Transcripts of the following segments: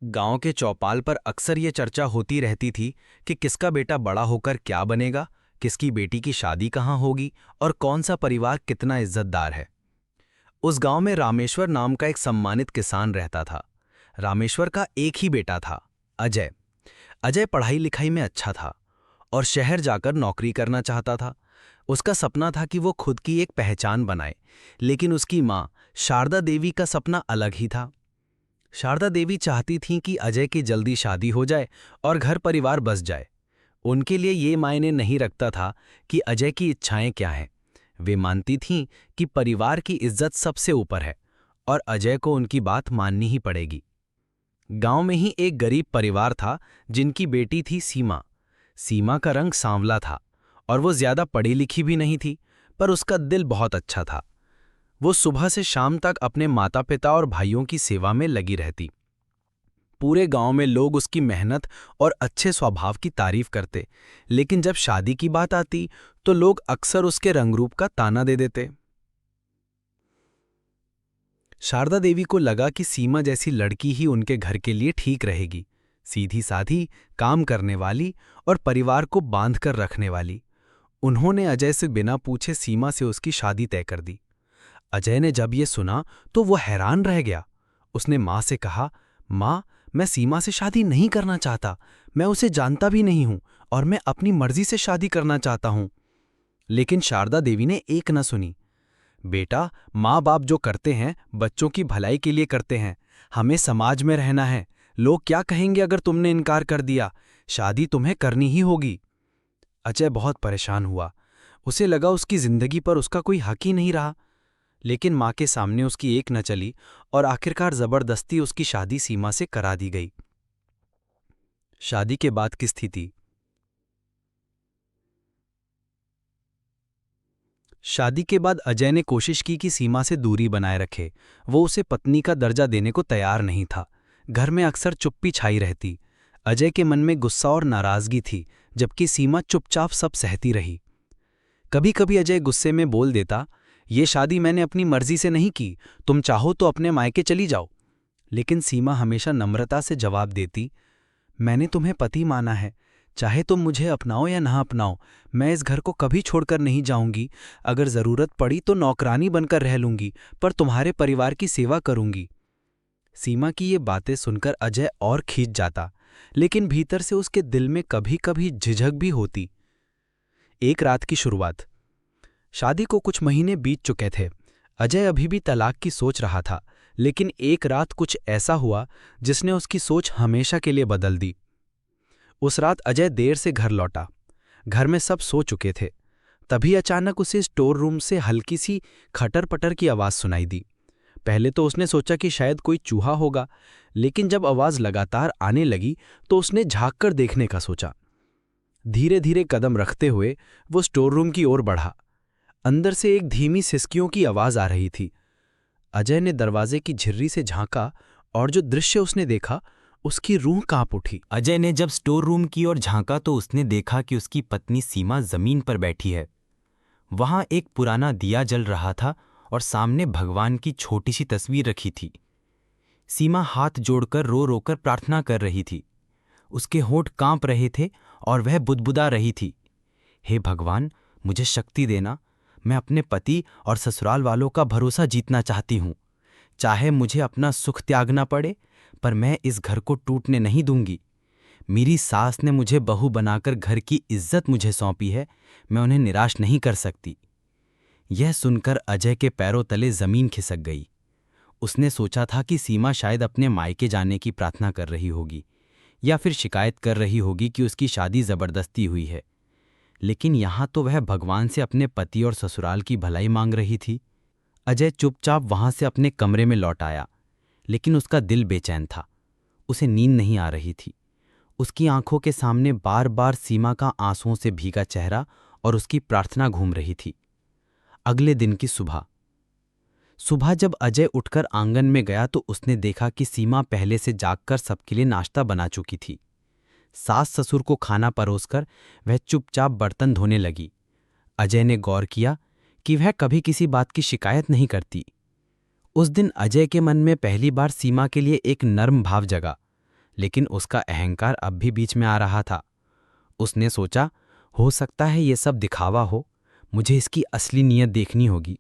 गांव के चौपाल पर अक्सर ये चर्चा होती रहती थी कि किसका बेटा बड़ा होकर क्या बनेगा, किसकी बेटी की शादी कहाँ होगी और कौन सा परिवार कितना इज्जतदार है। उस गांव में रामेश्वर नाम का एक सम्मानित किसान रहता था। रामेश्वर का एक ही बेटा था, अजय। अजय पढ़ाई लिखाई में अच्छा था और शहर जाकर नौकरी करना चाहता था। उसका सपना था कि वो खुद की एक पहचान बनाए, लेकिन उसकी माँ शारदा देवी का सपना अलग ही था। शारदा देवी चाहती थीं कि अजय की जल्दी शादी हो जाए और घर परिवार बस जाए। उनके लिए ये मायने नहीं रखता था कि अजय की इच्छाएं क्या हैं। वे मानती थीं कि परिवार की इज्जत सबसे ऊपर है और अजय को उनकी बात माननी ही पड़ेगी। गांव में ही एक गरीब परिवार था जिनकी बेटी थी सीमा। सीमा का रंग सांवला था और वो ज्यादा पढ़ी लिखी भी नहीं थी, पर उसका दिल बहुत अच्छा था। वो सुबह से शाम तक अपने माता पिता और भाइयों की सेवा में लगी रहती। पूरे गांव में लोग उसकी मेहनत और अच्छे स्वभाव की तारीफ करते, लेकिन जब शादी की बात आती तो लोग अक्सर उसके रंगरूप का ताना दे देते। शारदा देवी को लगा कि सीमा जैसी लड़की ही उनके घर के लिए ठीक रहेगी, सीधी साधी, काम करने वाली और परिवार को बांध कर रखने वाली। उन्होंने अजय से बिना पूछे सीमा से उसकी शादी तय कर दी। अजय ने जब ये सुना तो वो हैरान रह गया। उसने माँ से कहा, माँ, मैं सीमा से शादी नहीं करना चाहता। मैं उसे जानता भी नहीं हूं और मैं अपनी मर्जी से शादी करना चाहता हूं। लेकिन शारदा देवी ने एक न सुनी। बेटा, माँ बाप जो करते हैं बच्चों की भलाई के लिए करते हैं। हमें समाज में रहना है। लोग क्या कहेंगे अगर तुमने इनकार कर दिया? शादी तुम्हें करनी ही होगी। अजय बहुत परेशान हुआ। उसे लगा उसकी जिंदगी पर उसका कोई हक ही नहीं रहा। लेकिन माँ के सामने उसकी एक न चली और आखिरकार जबरदस्ती उसकी शादी सीमा से करा दी गई। शादी के बाद की स्थिति। शादी के बाद अजय ने कोशिश की कि सीमा से दूरी बनाए रखे। वो उसे पत्नी का दर्जा देने को तैयार नहीं था। घर में अक्सर चुप्पी छाई रहती। अजय के मन में गुस्सा और नाराजगी थी, जबकि सीमा चुपचाप सब सहती रही। कभी कभी अजय गुस्से में बोल देता, ये शादी मैंने अपनी मर्जी से नहीं की, तुम चाहो तो अपने मायके चली जाओ। लेकिन सीमा हमेशा नम्रता से जवाब देती, मैंने तुम्हें पति माना है, चाहे तुम मुझे अपनाओ या ना अपनाओ, मैं इस घर को कभी छोड़कर नहीं जाऊंगी। अगर जरूरत पड़ी तो नौकरानी बनकर रह लूंगी, पर तुम्हारे परिवार की सेवा करूंगी। सीमा की ये बातें सुनकर अजय और खींच जाता, लेकिन भीतर से उसके दिल में कभी कभी झिझक भी होती। एक रात की शुरुआत। शादी को कुछ महीने बीत चुके थे। अजय अभी भी तलाक की सोच रहा था, लेकिन एक रात कुछ ऐसा हुआ जिसने उसकी सोच हमेशा के लिए बदल दी। उस रात अजय देर से घर लौटा। घर में सब सो चुके थे। तभी अचानक उसे स्टोर रूम से हल्की सी खटर पटर की आवाज सुनाई दी। पहले तो उसने सोचा कि शायद कोई चूहा होगा, लेकिन जब आवाज लगातार आने लगी तो उसने झांक कर देखने का सोचा। धीरे धीरे कदम रखते हुए वो स्टोर रूम की ओर बढ़ा। अंदर से एक धीमी सिसकियों की आवाज आ रही थी। अजय ने दरवाजे की झिर्री से झांका और जो दृश्य उसने देखा, उसकी रूह कांप उठी। अजय ने जब स्टोर रूम की ओर झांका तो उसने देखा कि उसकी पत्नी सीमा जमीन पर बैठी है। वहां एक पुराना दिया जल रहा था और सामने भगवान की छोटी सी तस्वीर रखी थी। सीमा हाथ जोड़कर रो रोकर प्रार्थना कर रही थी। उसके होंठ कांप रहे थे और वह बुदबुदा रही थी, हे भगवान, मुझे शक्ति देना। मैं अपने पति और ससुराल वालों का भरोसा जीतना चाहती हूँ। चाहे मुझे अपना सुख त्यागना पड़े, पर मैं इस घर को टूटने नहीं दूंगी। मेरी सास ने मुझे बहू बनाकर घर की इज्जत मुझे सौंपी है, मैं उन्हें निराश नहीं कर सकती। यह सुनकर अजय के पैरों तले जमीन खिसक गई। उसने सोचा था कि सीमा शायद अपने मायके जाने की प्रार्थना कर रही होगी या फिर शिकायत कर रही होगी कि उसकी शादी जबरदस्ती हुई है। लेकिन यहां तो वह भगवान से अपने पति और ससुराल की भलाई मांग रही थी। अजय चुपचाप वहां से अपने कमरे में लौट आया, लेकिन उसका दिल बेचैन था। उसे नींद नहीं आ रही थी। उसकी आंखों के सामने बार बार सीमा का आंसुओं से भीगा चेहरा और उसकी प्रार्थना घूम रही थी। अगले दिन की सुबह। सुबह जब अजय उठकर आंगन में गया तो उसने देखा कि सीमा पहले से जागकर सबके लिए नाश्ता बना चुकी थी। सास ससुर को खाना परोसकर वह चुपचाप बर्तन धोने लगी। अजय ने गौर किया कि वह कभी किसी बात की शिकायत नहीं करती। उस दिन अजय के मन में पहली बार सीमा के लिए एक नर्म भाव जगा। लेकिन उसका अहंकार अब भी बीच में आ रहा था। उसने सोचा, हो सकता है ये सब दिखावा हो, मुझे इसकी असली नीयत देखनी होगी।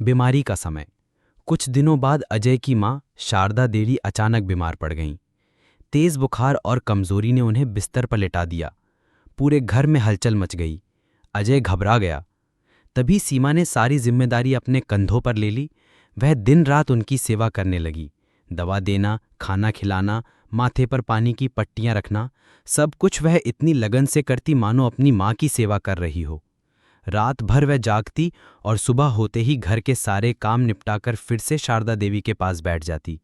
बीमारी का समय। कुछ दिनों बाद अजय की मां शारदा देवी अचानक बीमार पड़ गईं। तेज बुखार और कमजोरी ने उन्हें बिस्तर पर लिटा दिया। पूरे घर में हलचल मच गई। अजय घबरा गया। तभी सीमा ने सारी जिम्मेदारी अपने कंधों पर ले ली। वह दिन रात उनकी सेवा करने लगी। दवा देना, खाना खिलाना, माथे पर पानी की पट्टियां रखना, सब कुछ वह इतनी लगन से करती मानो अपनी मां की सेवा कर रही हो। रात भर वह जागती और सुबह होते ही घर के सारे काम निपटाकर फिर से शारदा देवी के पास बैठ जाती।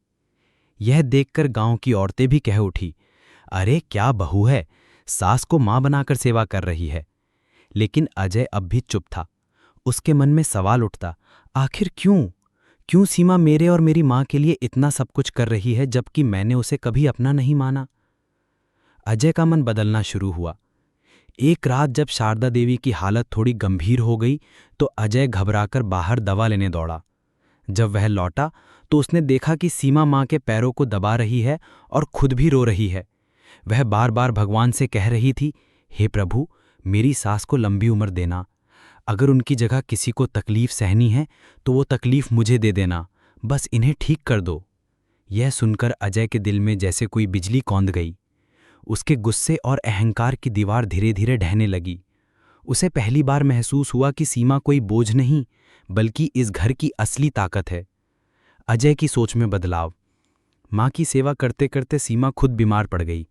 यह देखकर गांव की औरतें भी कह उठी, अरे क्या बहू है, सास को मां बनाकर सेवा कर रही है। लेकिन अजय अब भी चुप था। उसके मन में सवाल उठता, आखिर क्यों क्यों सीमा मेरे और मेरी मां के लिए इतना सब कुछ कर रही है, जबकि मैंने उसे कभी अपना नहीं माना। अजय का मन बदलना शुरू हुआ। एक रात जब शारदा देवी की हालत थोड़ी गंभीर हो गई तो अजय घबराकर बाहर दवा लेने दौड़ा। जब वह लौटा तो उसने देखा कि सीमा मां के पैरों को दबा रही है और खुद भी रो रही है। वह बार बार भगवान से कह रही थी, हे प्रभु, मेरी सास को लंबी उम्र देना। अगर उनकी जगह किसी को तकलीफ सहनी है तो वो तकलीफ मुझे दे देना, बस इन्हें ठीक कर दो। यह सुनकर अजय के दिल में जैसे कोई बिजली कौंध गई। उसके गुस्से और अहंकार की दीवार धीरे धीरे ढहने लगी। उसे पहली बार महसूस हुआ कि सीमा कोई बोझ नहीं, बल्कि इस घर की असली ताकत है। अजय की सोच में बदलाव। मां की सेवा करते करते सीमा खुद बीमार पड़ गई।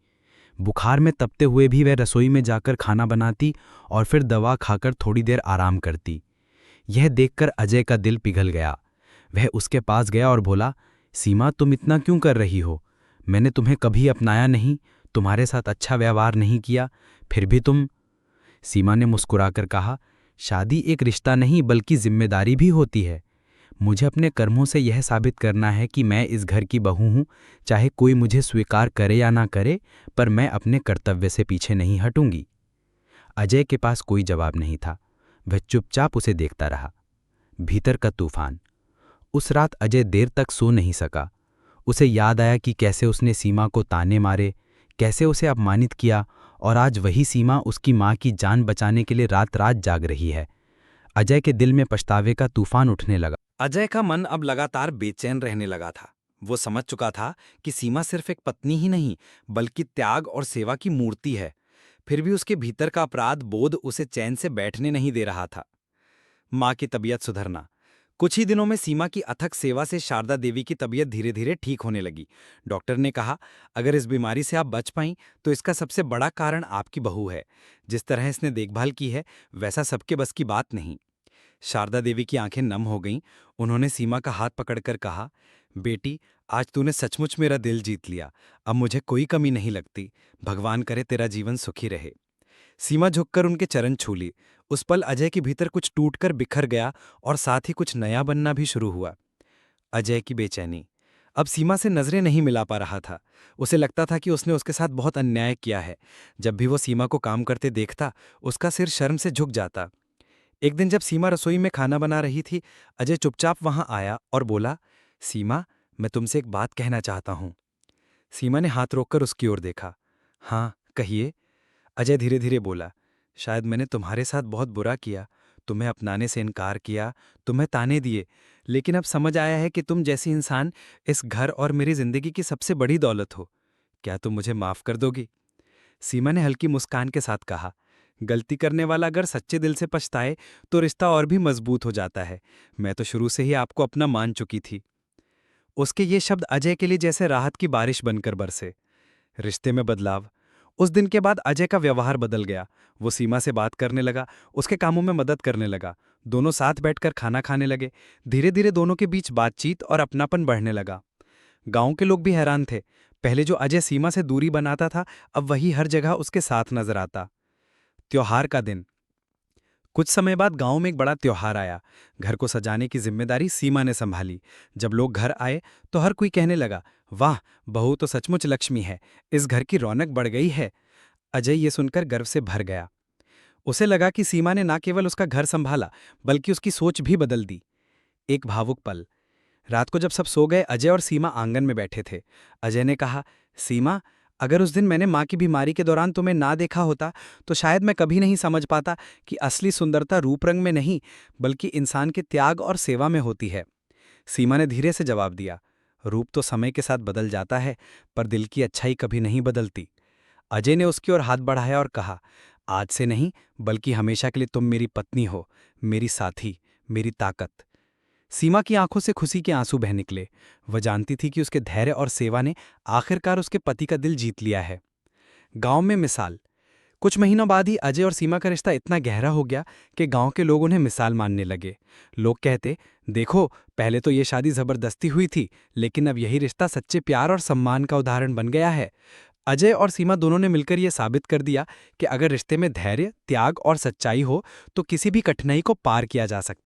बुखार में तपते हुए भी वह रसोई में जाकर खाना बनाती और फिर दवा खाकर थोड़ी देर आराम करती। यह देखकर अजय का दिल पिघल गया। वह उसके पास गया और बोला, सीमा, तुम इतना क्यों कर रही हो? मैंने तुम्हें कभी अपनाया नहीं, तुम्हारे साथ अच्छा व्यवहार नहीं किया, फिर भी तुम। सीमा ने मुस्कुराकर कहा, शादी एक रिश्ता नहीं बल्कि जिम्मेदारी भी होती है। मुझे अपने कर्मों से यह साबित करना है कि मैं इस घर की बहू हूं। चाहे कोई मुझे स्वीकार करे या ना करे, पर मैं अपने कर्तव्य से पीछे नहीं हटूंगी। अजय के पास कोई जवाब नहीं था। वह चुपचाप उसे देखता रहा। भीतर का तूफान। उस रात अजय देर तक सो नहीं सका। उसे याद आया कि कैसे उसने सीमा को ताने मारे, कैसे उसे अपमानित किया, और आज वही सीमा उसकी मां की जान बचाने के लिए रात रात जाग रही है। अजय के दिल में पछतावे का तूफान उठने लगा। अजय का मन अब लगातार बेचैन रहने लगा था। वो समझ चुका था कि सीमा सिर्फ एक पत्नी ही नहीं, बल्कि त्याग और सेवा की मूर्ति है। फिर भी उसके भीतर का अपराध बोध उसे चैन से बैठने नहीं दे रहा था। मां की तबीयत सुधरना। कुछ ही दिनों में सीमा की अथक सेवा से शारदा देवी की तबीयत धीरे धीरे ठीक होने लगी। डॉक्टर ने कहा, अगर इस बीमारी से आप बच पाईं तो इसका सबसे बड़ा कारण आपकी बहू है। जिस तरह इसने देखभाल की है, वैसा सबके बस की बात नहीं। शारदा देवी की आंखें नम हो गईं। उन्होंने सीमा का हाथ पकड़कर कहा, बेटी, आज तूने सचमुच मेरा दिल जीत लिया। अब मुझे कोई कमी नहीं लगती। भगवान करे तेरा जीवन सुखी रहे। सीमा झुककर उनके चरण छू ली। उस पल अजय के भीतर कुछ टूटकर बिखर गया और साथ ही कुछ नया बनना भी शुरू हुआ। अजय की बेचैनी। अब सीमा से नजरें नहीं मिला पा रहा था। उसे लगता था कि उसने उसके साथ बहुत अन्याय किया है। जब भी वो सीमा को काम करते देखता, उसका सिर शर्म से झुक जाता। एक दिन जब सीमा रसोई में खाना बना रही थी, अजय चुपचाप वहां आया और बोला, सीमा, मैं तुमसे एक बात कहना चाहता हूं। सीमा ने हाथ रोककर उसकी ओर देखा। हाँ, कहिए। अजय धीरे धीरे बोला, शायद मैंने तुम्हारे साथ बहुत बुरा किया। तुम्हें अपनाने से इनकार किया, तुम्हें ताने दिए, लेकिन अब समझ आया है कि तुम जैसी इंसान इस घर और मेरी जिंदगी की सबसे बड़ी दौलत हो। क्या तुम मुझे माफ कर दोगी? सीमा ने हल्की मुस्कान के साथ कहा, गलती करने वाला अगर सच्चे दिल से पछताए तो रिश्ता और भी मजबूत हो जाता है। मैं तो शुरू से ही आपको अपना मान चुकी थी। उसके ये शब्द अजय के लिए जैसे राहत की बारिश बनकर बरसे। रिश्ते में बदलाव। उस दिन के बाद अजय का व्यवहार बदल गया। वो सीमा से बात करने लगा, उसके कामों में मदद करने लगा। दोनों साथ बैठकर खाना खाने लगे। धीरे धीरे दोनों के बीच बातचीत और अपनापन बढ़ने लगा। गांव के लोग भी हैरान थे। पहले जो अजय सीमा से दूरी बनाता था, अब वही हर जगह उसके साथ नजर आता। त्योहार का दिन। कुछ समय बाद गांव में एक बड़ा त्योहार आया। घर को सजाने की जिम्मेदारी सीमा ने संभाली। जब लोग घर आए तो हर कोई कहने लगा, वाह, बहू तो सचमुच लक्ष्मी है, इस घर की रौनक बढ़ गई है। अजय ये सुनकर गर्व से भर गया। उसे लगा कि सीमा ने ना केवल उसका घर संभाला, बल्कि उसकी सोच भी बदल दी। एक भावुक पल। रात को जब सब सो गए, अजय और सीमा आंगन में बैठे थे। अजय ने कहा, सीमा, अगर उस दिन मैंने माँ की बीमारी के दौरान तुम्हें ना देखा होता तो शायद मैं कभी नहीं समझ पाता कि असली सुंदरता रूप रंग में नहीं बल्कि इंसान के त्याग और सेवा में होती है। सीमा ने धीरे से जवाब दिया, रूप तो समय के साथ बदल जाता है, पर दिल की अच्छाई कभी नहीं बदलती। अजय ने उसकी ओर हाथ बढ़ाया और कहा, आज से नहीं बल्कि हमेशा के लिए तुम मेरी पत्नी हो, मेरी साथी, मेरी ताकत। सीमा की आंखों से खुशी के आंसू बह निकले। वह जानती थी कि उसके धैर्य और सेवा ने आखिरकार उसके पति का दिल जीत लिया है। गांव में मिसाल। कुछ महीनों बाद ही अजय और सीमा का रिश्ता इतना गहरा हो गया कि गांव के लोग उन्हें मिसाल मानने लगे। लोग कहते, देखो, पहले तो ये शादी जबरदस्ती हुई थी, लेकिन अब यही रिश्ता सच्चे प्यार और सम्मान का उदाहरण बन गया है। अजय और सीमा दोनों ने मिलकर यह साबित कर दिया कि अगर रिश्ते में धैर्य, त्याग और सच्चाई हो तो किसी भी कठिनाई को पार किया जा सकता है।